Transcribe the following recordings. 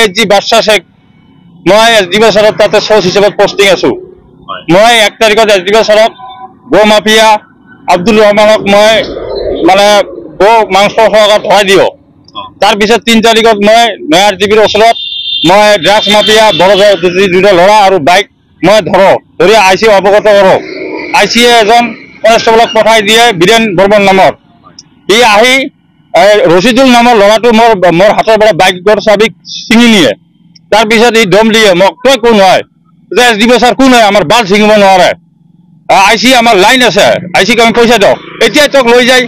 ASG বাদশা শেখ মই SDB চৰত তাতে সোৰ্স হিচাপত পোস্টিং আছো মই 1 তাৰিখত SDB চৰত গো মাফিয়া আব্দুল ৰহমানক মই মানে গো মাংস সহকাৰে ধৰাই দিও তাৰ পিছত 3 তাৰিখত মই নয়া RGBৰ ওচৰত মই ড্ৰাগছ মাফিয়া বড় দুটা লৰা আৰু বাইক মই ধৰি আইসি অৱগত কৰো আইসিয়ে এজন কনষ্টেবলক পঠাই দিয়ে বীৰেন বৰ্মন নামৰ ই আহি ৰশিদুল নামৰ লৰাটো মোৰ হাতৰ পৰা বাইকৰ চাবি ছিঙি নিয়ে তার পিছত ই দম দিয়ে মোক তই কোন হয় SDB স্যার কোন হয় আমার বাল ছিঙিব নোৱাৰে আইসি আমার লাইন আছে আইসিক আমি পয়সা দিওঁ এতিয়া তোক লৈ যাই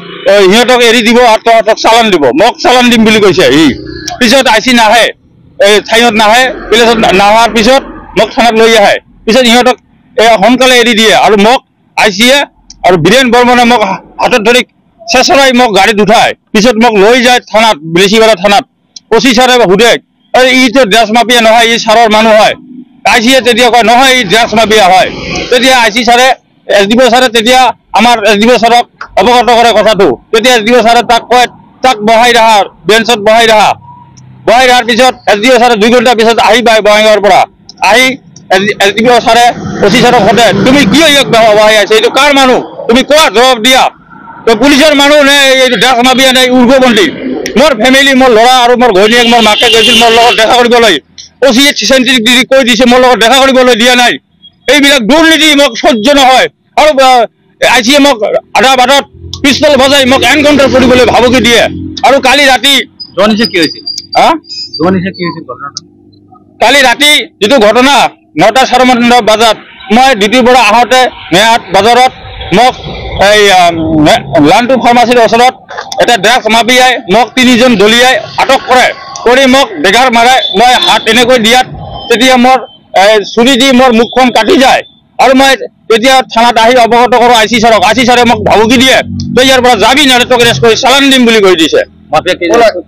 সিহঁতক এৰি দিব আৰু তহঁতক চালান দিব মোক চালান দিম বুলি কৈছে ই পিছত আইসি নাহে ঠাইত নাহে প্লেচত নাহাৰ পিছত মোক থানাত লৈ আহে পিছত সিহঁতক সোনকালে এৰি দিয়ে আৰু মোক আইসিয়ে আৰু বীৰেন বৰ্মনে মোক হাতত ধৰি চেঁচৰাই মোক গাড়ীত উঠায় পিছত মোক লৈ যায় থানাত বিলেচিপাৰা থানাত ওসি ছাৰে সুধে ইটো ড্ৰাগছ মাফিয়া নহয় ই ছাৰৰ মানুহ হয় আইসিয়ে তেতিয়া কয় নহয় ই ড্ৰাগছ মাফিয়া হয় তেতিয়া আইসি ছাৰে SDB ছাৰে তেতিয়া আমাৰ SDB ছাৰক অৱগত কৰে কথাটো তেতিয়া SDB ছাৰে তাক কয় তাক বহাই ৰাখা বেঞ্চত বহাই ৰখাৰ পিছত SDB ছাৰে 2 ঘণ্টা পিছত আহি পায় বঙাইগাঁৱৰ পৰা আহি SDB ছাৰে ওসি ছাৰক সোধে তুমি কিয় ইয়াক বহাই আছে এইটো কাৰ মানুহ তুমি কোৱা জবাব দিয়া তো পুলিচৰ মানুহ নে এইটো ড্ৰাগছ মাফিয়া নে উগ্ৰপন্থী মোৰ ফেমিলি মোৰ ল'ৰা আৰু মোৰ ঘৈণীয়েক মোৰ মাকে গৈছিল মোৰ লগত দেখা কৰিবলৈ ওসিয়ে চেণ্টিক দি কৈ দিছে মোৰ লগত দেখা কৰিবলৈ দিয়া নাই এইবিলাক দুৰ্নীতি মোক সহ্য নহয় আৰু আইসিয়ে মোক আধা বাটত পিস্তল বজাই মোক এনকাউন্টাৰ কৰিবলৈ ভাবুকি দিয়ে আৰু কালি ৰাতি জনিছে কি হৈছিল জনিছে কি হৈছিল ঘটনাটো কালি ৰাতি যেটো ঘটনা 9:30 বজাত মই ডিউটিৰ পৰা আহোঁতে নেহাট বজাৰত মোক এই লান্টু ফাৰ্মাসীৰ ওচৰত এটা ড্ৰাগছ মাফিয়াই মোক 3জন দলিয়াই আটক কৰি মোক বেগাৰ মাৰে মই হাত এনেকৈ দিয়াত তেতিয়া মোৰ ছুৰী দি মোৰ মুখখন কাটি যায় আৰু মই তেতিয়া থানাত আহি অৱগত কৰো আইসি ছাৰে মোক ভাবুকি দিয়ে তই ইয়াৰ পৰা যাবি নহ'লে তোক এৰেষ্ট কৰি চালান দিম বুলি কৈ দিছে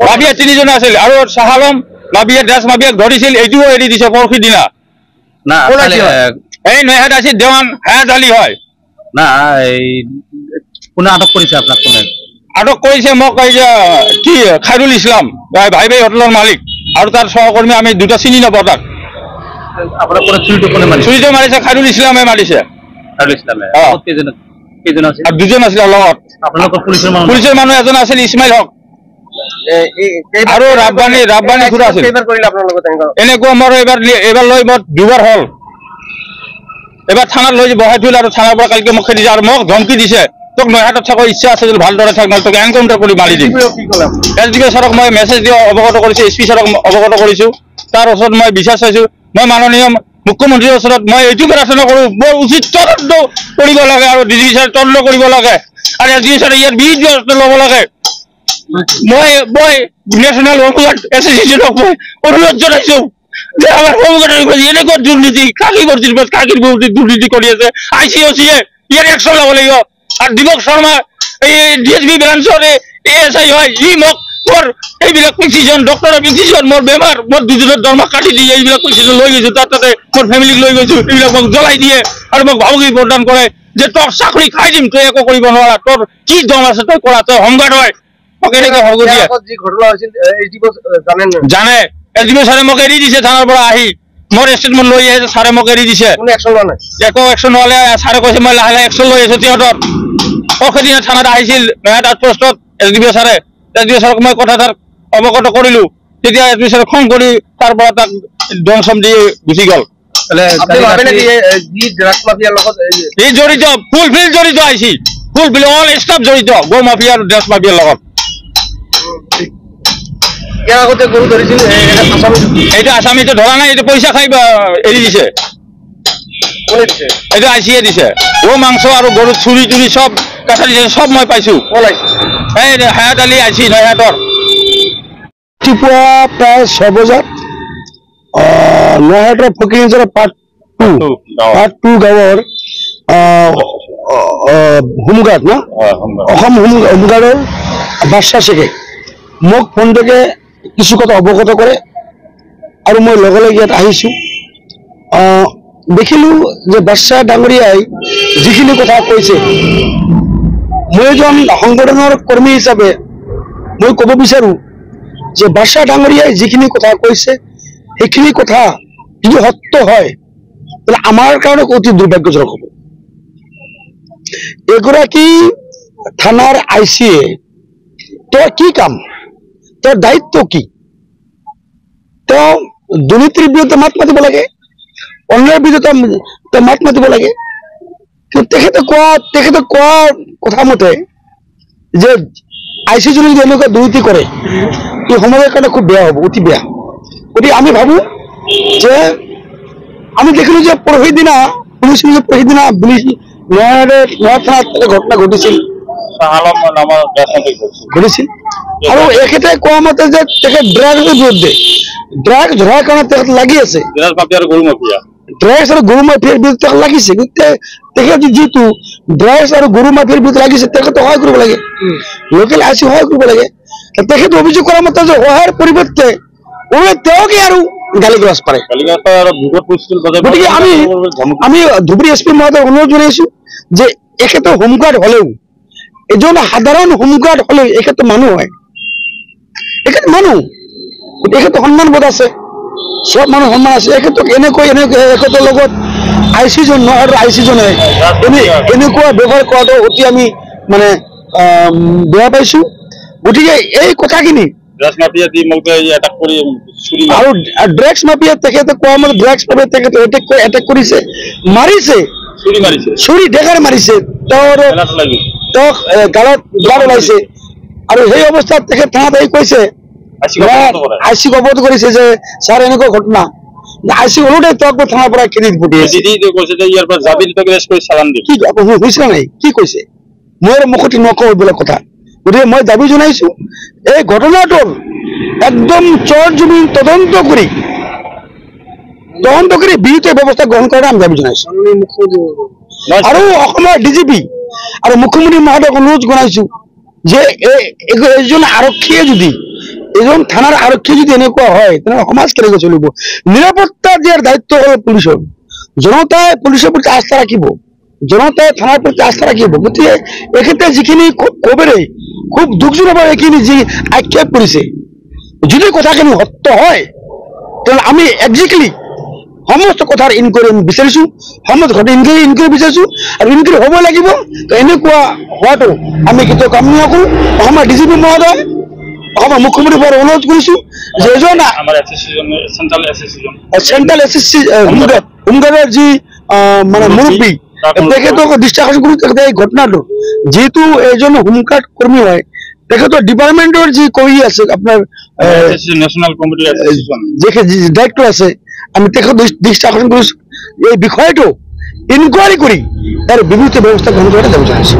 মাফিয়া 3জন আছিল আৰু শাহালম মাফিয়া ড্ৰাগছ মাফিয়াক ধৰিছিল এইটোও এৰি দিছে পৰহি দিনা না এই নয়াত আছিল দেৱান হায়াত আলী হয় না এই কোনে আটক কৰিছে আপোনাক কোনে আটক কৰিছে মোক এই যে কি খাইৰুল ইছলাম ভাই হোটেলৰ মালিক আৰু তাৰ সহকৰ্মী আমি দুটা চিনি নাপাওঁ তাক আপোনাৰ কোনে চুৰিটো মাৰিছে খাইৰুল ইছলামে মাৰিছে খাইৰুল ইছলামে কেইজন আছিল আৰু 2জন আছিল লগত আপোনালোকৰ পুলিচৰ মানুহ এজন আছিল ইছমাইল হক আৰু ৰাব্বানী খুৰা আছিল এনেকুৱা মোৰ এবাৰ লৈ মোৰ 2বাৰ হ'ল এবাৰ থানাত লৈ বহাই থৈল আৰু থানাৰ পৰা কালিকে মোক খেদি দিছে আৰু মোক ধমকি দিছে তোক নয়াহাটত থাক ইচ্ছা আছে যদি ভালদৰে থাক নহ'লে তোক এনকাউন্টাৰ কৰি মাৰি দিম SDB ছাৰক মই মেছেজ দি অৱগত কৰিছোঁ SP ছাৰক অৱগত কৰিছোঁ তাৰ ওচৰত মই বিচাৰ চাইছোঁ মই মাননীয় মুখ্যমন্ত্ৰীৰ ওচৰত মই এইটো প্ৰাৰ্থনা কৰোঁ বৰ উচিত তদন্ত কৰিব লাগে আৰু DG ছাৰে তদন্ত কৰিব লাগে আৰু SDB ছাৰে ইয়াৰ বিৰুদ্ধে ব্যৱস্থা ল'ব লাগে মই নেশ্যনেল হোমগাৰ্ড এছ'চিয়েশ্যনক মই অনুৰোধ জনাইছোঁ যে আমাৰ হোমগাৰ্ডৰ এনেকুৱা দুৰ্নীতি কাকিৰ বিৰুদ্ধে দুৰ্নীতি কৰি আছে ICOCয়ে ইয়াৰ একশ্যন ল'ব লাগিব আৰু দীপক শৰ্মা এই DSP ব্ৰাঞ্চৰ ASI হয় ই মোক মোৰ এইবিলাক প্ৰেচিজন ডক্টৰৰ প্ৰেচিজন মোৰ বেমাৰ মোৰ 2জনৰ দৰমহা কাটি দিয়ে এইবিলাক প্ৰেচিজন লৈ গৈছোঁ তাতে মোৰ ফেমিলিক লৈ গৈছোঁ এইবিলাক মোক জ্বলাই দিয়ে আৰু মোক ভাবুকি প্ৰদান কৰে যে তোক চাকৰি খাই দিম তই একো কৰিব নোৱাৰা তোৰ কি দম আছে তই কৰা তই হোমগাৰ্ড হয় মোক এনেকৈ ভাবুকি দিয়ে জানে SDB ছাৰে মোক এৰি দিছে থানাৰ পৰা আহি মোৰ ষ্টেটমেণ্ট লৈ আহিছে ছাৰে মোক এৰি দিছে একো একশ্যন নহ'লে ছাৰে কৈছে মই লাহে একশ্যন লৈ আছোঁ সিহঁতৰ সেইদিনা থানাত আহিছিল নয়াত আউটপোষ্টত SDB ছাৰে ছাৰক মই কথা তাৰ অৱগত কৰিলোঁ তেতিয়া SDB ছাৰে খং কৰি তাৰ পৰা তাক দমচম দি গুচি গ'ল জড়িত ফুলফিল জড়িত আইছি ফুলফিল অল ষ্টাফ জড়িত গো মাফিয়া আৰু ড্ৰাগছ মাফিয়াৰ লগত এইটো আসামিটো ধৰা নাই এইটো পইচা খাই এৰি দিছে এইটো ICয়ে দিছে গো মাংস আৰু গৰু চুৰি তুৰি চব কাটা দিছে সব মই পাইছোঁ এই হায়াত আলী IC নয়াহাটৰ ৰাতিপুৱা প্ৰায় 6 বজাত নয়াহাটৰ ফকিৰজৰা পাৰ্ট 2 গাঁৱৰ হোমগাৰ্ড ন অসম হোমগাৰ্ডৰ বাদশা শেখে মোক ফোনটোকে কিছু কথা অৱগত কৰে আৰু মই লগে লগে ইয়াত আহিছোঁ দেখিলোঁ যে বাদশা ডাঙৰীয়াই যিখিনি কথা কৈছে মই এজন সংগঠনৰ কৰ্মী হিচাপে মই ক'ব বিচাৰোঁ যে বাদশা ডাঙৰীয়াই যিখিনি কথা কৈছে সেইখিনি কথা যদি সত্য হয় তাহলে আমাৰ কাৰণে অতি দুৰ্ভাগ্যজনক হব। এগৰাকী থানার আইসিএ তোর কি কাম, তোর দায়িত্ব কি? দুর্নীতির বিরুদ্ধে মাত মাতিব লাগে, অন্যায়ের বিরুদ্ধে মাত মাতিব লাগে। কিন্তু তেখেতে কোৱা কথা মতে যে আইসি জনে যদি এনেকুৱা দুর্নীতি করে এই সমাজের কারণে খুব বেয়া হব, অতি বেয়া। গতিকে আমি ভাবো যে আমি দেখিলো যে পরহিদিনা শুনিছিলো যে পরহিদিনা নয়া থানাত ঘটনা ঘটিছিল আৰু এখেতে কোৱা মতে যে তেখেত ড্ৰাগছৰ বিৰুদ্ধে ড্ৰাগছ ধৰাৰ কাৰণে তেখেত লাগি আছে, ড্ৰাগছ আৰু গৰু মাফিয়াৰ বিৰুদ্ধে তেখেত লাগিছে। তেখেত যিটো ড্ৰাগছ আৰু গৰু মাফিয়াৰ বিৰুদ্ধে লাগিছে তেখেত সহায় কৰিব লাগে, লোকেল আইচি সহায় কৰিব লাগে। তেখেত অভিযোগ কৰা মতে যে সহায়ৰ পৰিৱৰ্তে তেওঁকে আৰু গালি গালাজ পাৰে। গতিকে আমি ধুবুৰী এছ পি মহোদয় অনুৰোধ জনাইছো যে এখেতৰ হোমগাৰ্ড হলেও, এজন সাধারণ হোমগার্ড হলে এক্ষেত্রে মানুষ হয়, এক্ষেত্রে মানুষ, এক্ষেত্রে সন্মান বোধ আছে, সব মানুষ সন্মান আছে। এক্ষেত্রে এক্ষেত্রের লগত আইসি জন আর আইসি জনে এনেকুৱা ব্যবহাৰ কৰাটা অতি আমি মানে বেয়া পাইছো। গতিকে এই কথাখিনি আৰু ড্ৰাগছ মাফিয়া তেখেতে কোৱা মতে ড্ৰাগছ মাফিয়া তেখেতে এটেক কৰিছে, মাৰিছে, চুৰি ডেকাৰে মাৰিছে, তেওঁৰ গালত ব্লাড ওলাইছে। আৰু সেই অৱস্থাত তেখেত থানাত আহি কৈছে, আইচিক অৱগত কৰিছে যে ছাৰ এনেকুৱা ঘটনা। আইচি ওলোটাই তেওঁক থানাৰ পৰা খেদি পঠিয়াইছে। হৈছিল নাই কি কৈছে মোৰ মুখতি নকওঁ এইবিলাক কথা। গতিকে মই দাবী জনাইছো এই ঘটনাটোৰ একদম চৰ জমিন তদন্ত কৰি বিহিত ব্যৱস্থা গ্ৰহণ কৰাৰ আমি দাবী জনাইছো। আৰু অসমৰ ডিজিপি আৰু মুখ্যমন্ত্ৰী মহোদয়ক অনুৰোধ জনাইছো যে এজন আৰক্ষীয়ে যদি, এজন থানাৰ আৰক্ষী যদি এনেকুৱা হয় তেনেহলে সমাজ কেনেকৈ চলিব? নিৰাপত্তা দিয়াৰ দায়িত্ব হল পুলিচৰ। জনতাই পুলিচৰ প্ৰতি আস্থা ৰাখিব, জনতাই থানাৰ প্ৰতি আস্থা ৰাখিব। গতিকে এখেতে যিখিনি কবেৰে খুব দুখজনক এইখিনি যি আক্ষেপ কৰিছে, যদি কথাখিনি সত্য হয় তাহলে আমি একজেক্টলি সমস্ত কথাৰ ইনকোয়াৰি আমি বিচাৰিছো, সমস্ত ঘটনা ইনকোয়াৰি বিচাৰিছো। আৰু ইনকোয়াৰি হ'ব লাগিব। এনেকুৱা হোৱাটো আমি কেতিয়াও কামনা নকৰো। অসমৰ ডিজিপি মহোদয়, অসমৰ মুখ্যমন্ত্ৰী মহোদয় অনুৰোধ কৰিছো যে এজন চেন্ট্ৰেল এসএসসি হোমগাৰ্ডৰ যি মানে মুৰব্বী তেখেতক দৃষ্টি আকৰ্ষণ কৰো। তেখেতে এই ঘটনাটো যেহেতু এজন হোমগাৰ্ড কৰ্মী হয়, তেখেতৰ ডিপাৰ্টমেন্টৰ যি কৰি আছে আপোনাৰ দায়িত্ব আছে, আমি তেখেত দৃষ্টি আকৰ্ষণ কৰিছো এই বিষয়টো ইনকোয়াৰি কৰি তাৰ বিহিত ব্যৱস্থা গ্ৰহণ কৰাটো দাবী জনাইছো।